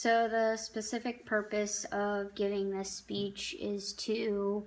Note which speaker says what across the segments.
Speaker 1: So the specific purpose of giving this speech is to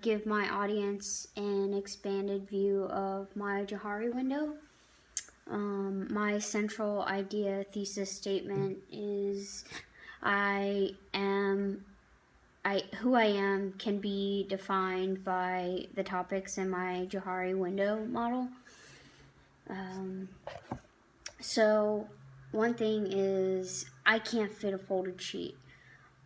Speaker 1: give my audience an expanded view of my Johari window. My central idea thesis statement is who I am can be defined by the topics in my Johari window model. So one thing is I can't fit a folded sheet.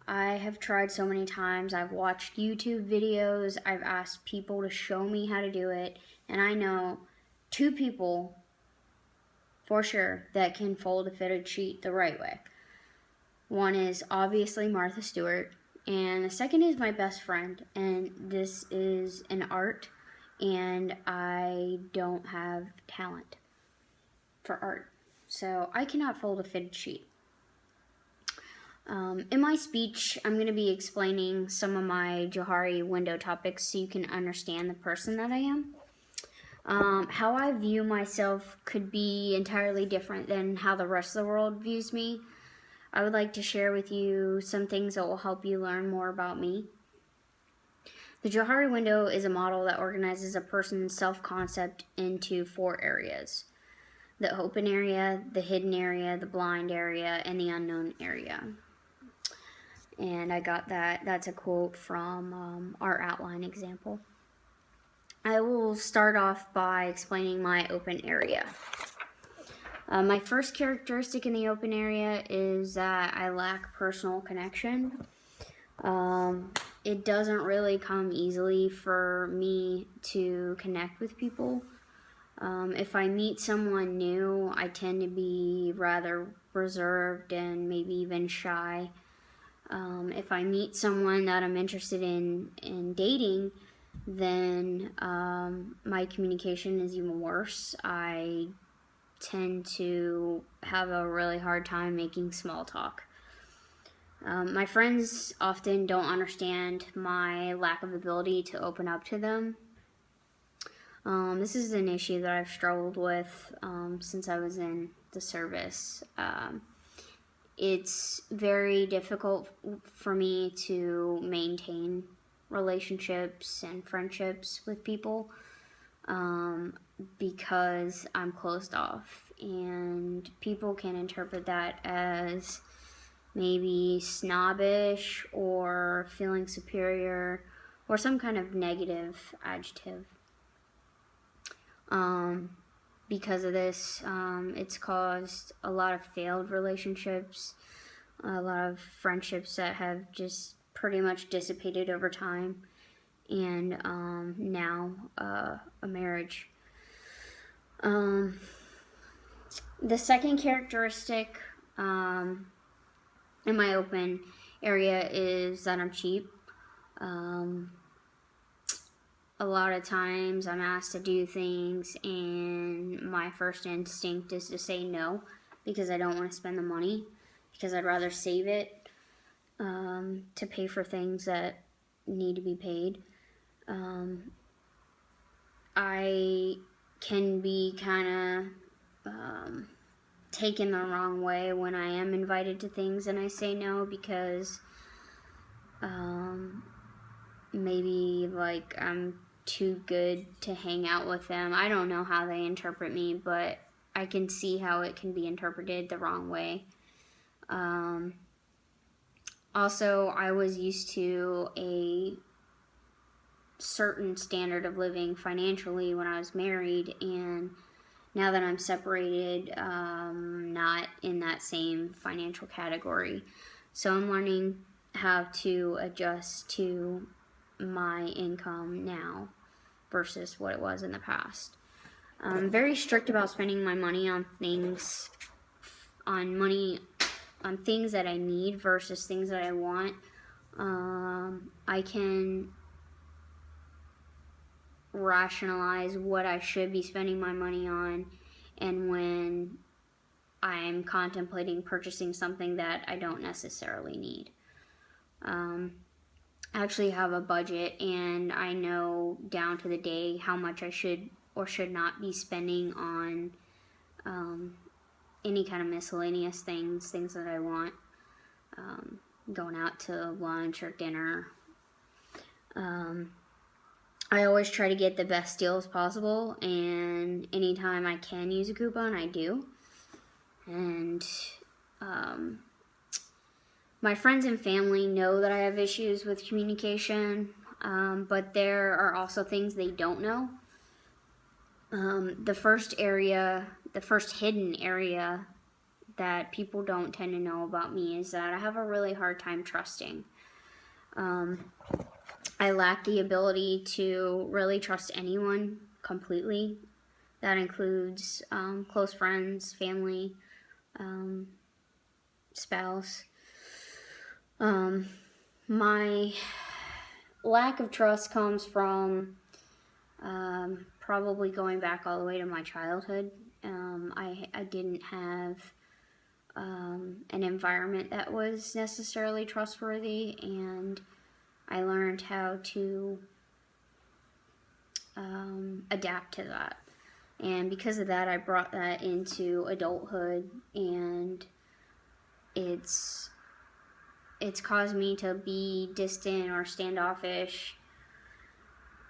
Speaker 1: I have tried so many times. I've watched YouTube videos. I've asked people to show me how to do it. And I know 2 people for sure that can fold a fitted sheet the right way. One is obviously Martha Stewart, and the second is my best friend. And this is an art, and I don't have talent for art. So I cannot fold a fitted sheet. In my speech, I'm going to be explaining some of my Johari window topics so you can understand the person that I am. How I view myself could be entirely different than how the rest of the world views me. I would like to share with you some things that will help you learn more about me. The Johari window is a model that organizes a person's self-concept into 4 areas: the open area, the hidden area, the blind area, and the unknown area. And I got that's a quote from our outline example. I will start off by explaining my open area. My first characteristic in the open area is that I lack personal connection. It doesn't really come easily for me to connect with people. If I meet someone new, I tend to be rather reserved and maybe even shy. If I meet someone that I'm interested in dating, then my communication is even worse. I tend to have a really hard time making small talk. My friends often don't understand my lack of ability to open up to them. This is an issue that I've struggled with since I was in the service. It's very difficult for me to maintain relationships and friendships with people because I'm closed off, and people can interpret that as maybe snobbish or feeling superior or some kind of negative adjective. Because of this, it's caused a lot of failed relationships, a lot of friendships that have just pretty much dissipated over time, and now a marriage. The second characteristic in my open area is that I'm cheap. A lot of times I'm asked to do things and my first instinct is to say no because I don't want to spend the money, because I'd rather save it to pay for things that need to be paid. I can be kind of taken the wrong way when I am invited to things and I say no because maybe like I'm too good to hang out with them. I don't know how they interpret me, but I can see how it can be interpreted the wrong way. Also, I was used to a certain standard of living financially when I was married, and now that I'm separated, not in that same financial category. So I'm learning how to adjust to my income now versus what it was in the past. I'm very strict about spending my money on things that I need versus things that I want. I can rationalize what I should be spending my money on, and when I'm contemplating purchasing something that I don't necessarily need. I actually have a budget, and I know down to the day how much I should or should not be spending on any kind of miscellaneous things that I want. going out to lunch or dinner. I always try to get the best deals possible, and anytime I can use a coupon, I do. And my friends and family know that I have issues with communication, but there are also things they don't know. The first hidden area that people don't tend to know about me is that I have a really hard time trusting. I lack the ability to really trust anyone completely. That includes close friends, family, spouse. My lack of trust comes from probably going back all the way to my childhood. I didn't have an environment that was necessarily trustworthy, and I learned how to adapt to that. And because of that, I brought that into adulthood, and it's caused me to be distant or standoffish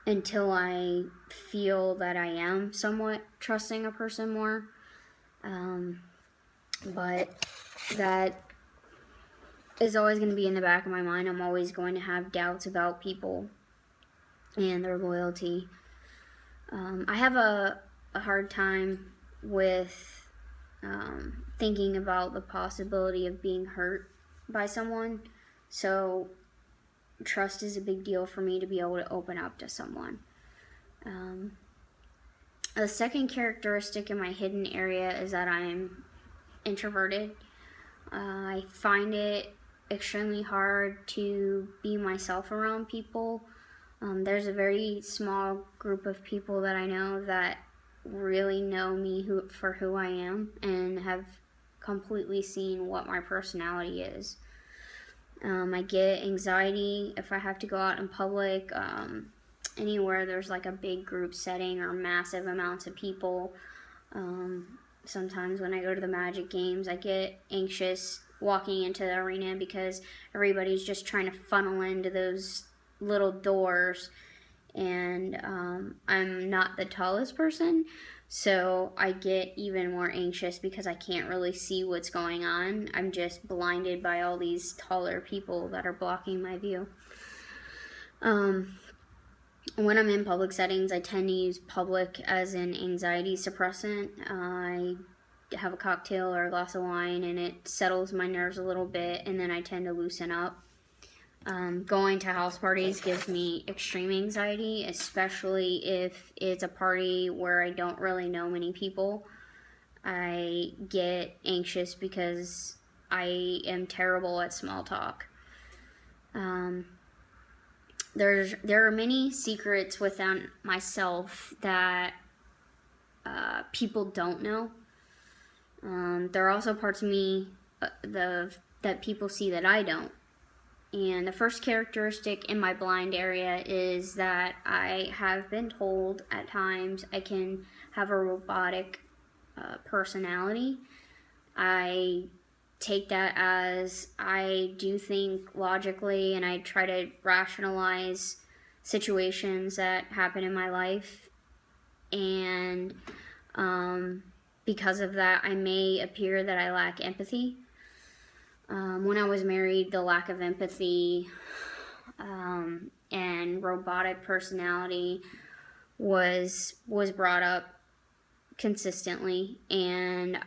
Speaker 1: until I feel that I am somewhat trusting a person more. But that is always going to be in the back of my mind. I'm always going to have doubts about people and their loyalty. I have a hard time with thinking about the possibility of being hurt by someone. So trust is a big deal for me to be able to open up to someone. The second characteristic in my hidden area is that I'm introverted. I find it extremely hard to be myself around people. There's a very small group of people that I know that really know me for who I am and have completely seen what my personality is. I get anxiety if I have to go out in public, anywhere there's like a big group setting or massive amounts of people. Sometimes when I go to the Magic games, I get anxious walking into the arena because everybody's just trying to funnel into those little doors, and I'm not the tallest person, so I get even more anxious because I can't really see what's going on. I'm just blinded by all these taller people that are blocking my view. When I'm in public settings, I tend to use public as an anxiety suppressant. I have a cocktail or a glass of wine and it settles my nerves a little bit, and then I tend to loosen up. Going to house parties gives me extreme anxiety, especially if it's a party where I don't really know many people. I get anxious because I am terrible at small talk. There are many secrets within myself that people don't know. There are also parts of me that people see that I don't. And the first characteristic in my blind area is that I have been told at times I can have a robotic personality. I take that as I do think logically, and I try to rationalize situations that happen in my life. And because of that, I may appear that I lack empathy. When I was married, the lack of empathy and robotic personality was brought up consistently, and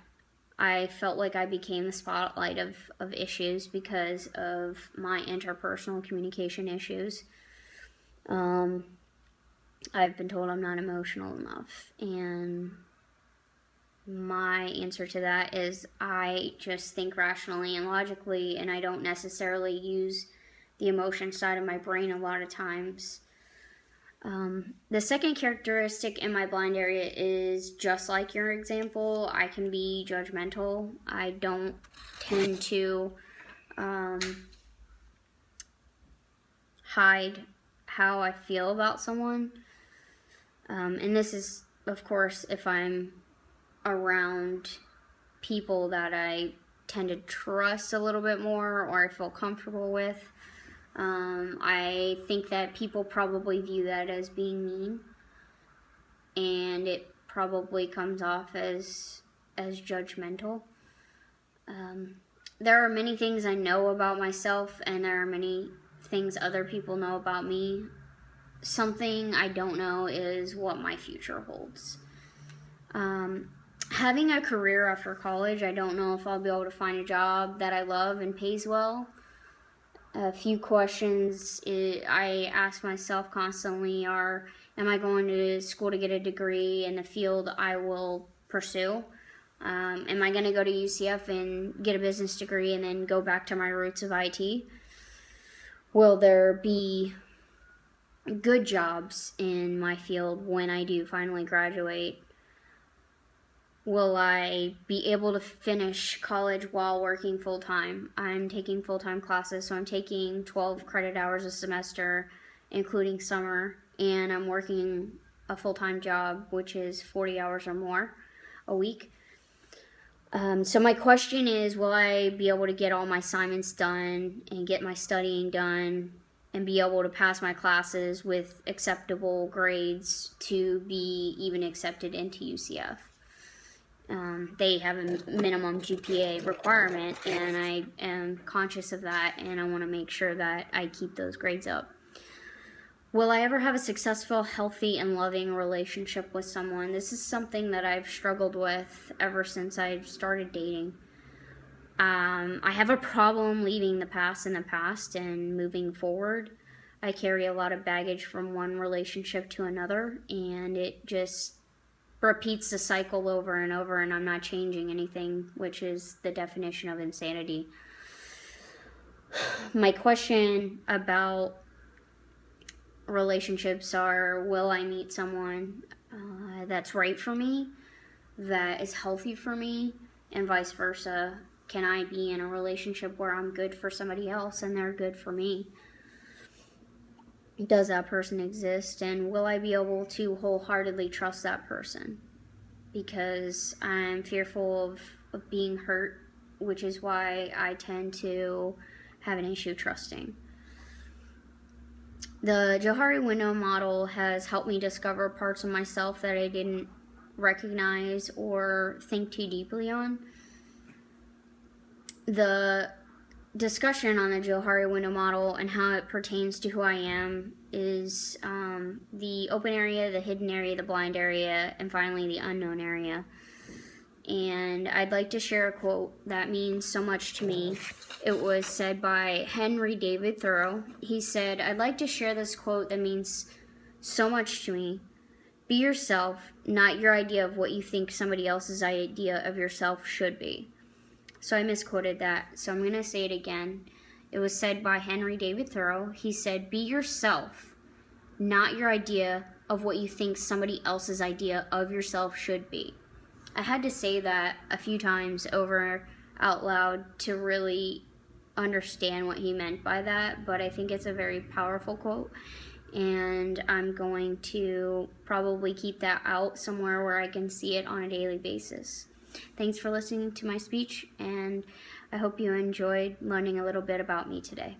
Speaker 1: I felt like I became the spotlight of issues because of my interpersonal communication issues. I've been told I'm not emotional enough, and my answer to that is I just think rationally and logically, and I don't necessarily use the emotion side of my brain a lot of times. The second characteristic in my blind area is just like your example. I can be judgmental. I don't tend to hide how I feel about someone. And this is, of course, if I'm around people that I tend to trust a little bit more, or I feel comfortable with. I think that people probably view that as being mean, and it probably comes off as judgmental. There are many things I know about myself, and there are many things other people know about me. Something I don't know is what my future holds. Having a career after college, I don't know if I'll be able to find a job that I love and pays well. A few questions I ask myself constantly are, am I going to school to get a degree in the field I will pursue? Am I going to go to UCF and get a business degree and then go back to my roots of IT? Will there be good jobs in my field when I do finally graduate? Will I be able to finish college while working full-time? I'm taking full-time classes, so I'm taking 12 credit hours a semester, including summer, and I'm working a full-time job, which is 40 hours or more a week. So my question is, will I be able to get all my assignments done and get my studying done and be able to pass my classes with acceptable grades to be even accepted into UCF? They have a minimum GPA requirement, and I am conscious of that, and I want to make sure that I keep those grades up. Will I ever have a successful, healthy, and loving relationship with someone? This is something that I've struggled with ever since I started dating. I have a problem leaving the past in the past and moving forward. I carry a lot of baggage from one relationship to another, and it just repeats the cycle over and over, and I'm not changing anything, which is the definition of insanity. My question about relationships are, will I meet someone that's right for me, that is healthy for me, and vice versa? Can I be in a relationship where I'm good for somebody else and they're good for me? Does that person exist, and will I be able to wholeheartedly trust that person? Because I'm fearful of being hurt, which is why I tend to have an issue trusting. The Johari window model has helped me discover parts of myself that I didn't recognize or think too deeply on. The discussion on the Johari window model and how it pertains to who I am is the open area, the hidden area, the blind area, and finally the unknown area. And I'd like to share a quote that means so much to me. It was said by Henry David Thoreau. He said, "I'd like to share this quote that means so much to me. Be yourself, not your idea of what you think somebody else's idea of yourself should be." So I misquoted that, so I'm going to say it again. It was said by Henry David Thoreau. He said, "Be yourself, not your idea of what you think somebody else's idea of yourself should be." I had to say that a few times over out loud to really understand what he meant by that, but I think it's a very powerful quote, and I'm going to probably keep that out somewhere where I can see it on a daily basis. Thanks for listening to my speech, and I hope you enjoyed learning a little bit about me today.